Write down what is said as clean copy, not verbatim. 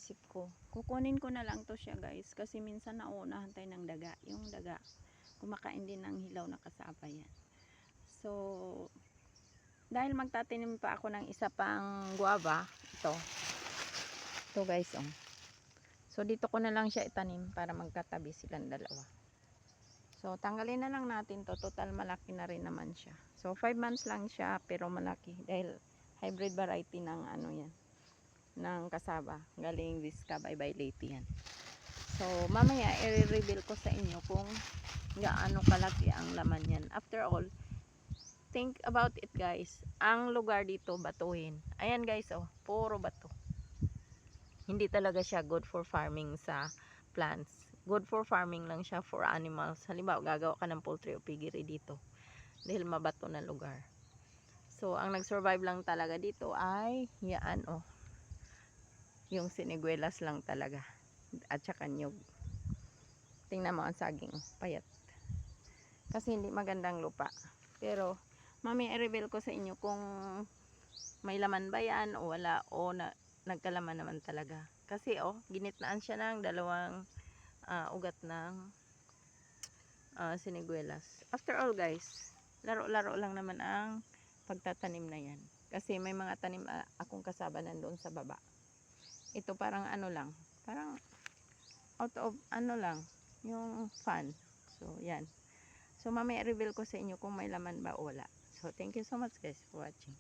naisip ko, kukunin ko na lang to siya guys, kasi minsan nauunahan tayo ng daga. Yung daga kumakain din ng hilaw na kasaba yan. So dahil magtatanim pa ako ng isa pang guava, ito guys, oh. So dito ko na lang siya itanim para magkatabi silang dalawa. So tanggalin na lang natin to, total malaki na rin naman siya. So 5 months lang siya pero malaki dahil hybrid variety ng ano yan, ng kasaba, galing Vizca by Leyte yan. So mamaya i-reveal ko sa inyo kung gaano kalaki ang laman yan. After all, think about it guys, ang lugar dito batuhin. Ayan guys, oh, puro bato. Hindi talaga siya good for farming sa plants. Good for farming lang siya for animals. Halimbawa, gagawa ka ng poultry o piggery dito dahil mabato na lugar. So ang nag-survive lang talaga dito ay yan, oh, yung siniguelas lang talaga at saka nyug. Tingnan mo ang saging, oh, payat kasi hindi magandang lupa. Pero mami i-reveal ko sa inyo kung may laman ba yan o wala, o nagkalaman naman talaga. Kasi oh, ginitnaan siya ng dalawang ugat ng siniguelas. After all guys, laro-laro lang naman ang pagtatanim na yan. Kasi may mga tanim akong kasaba nandoon sa baba. Ito parang ano lang, parang out of ano lang, yung fun. So yan. So mamaya reveal ko sa inyo kung may laman ba o wala. So thank you so much guys for watching.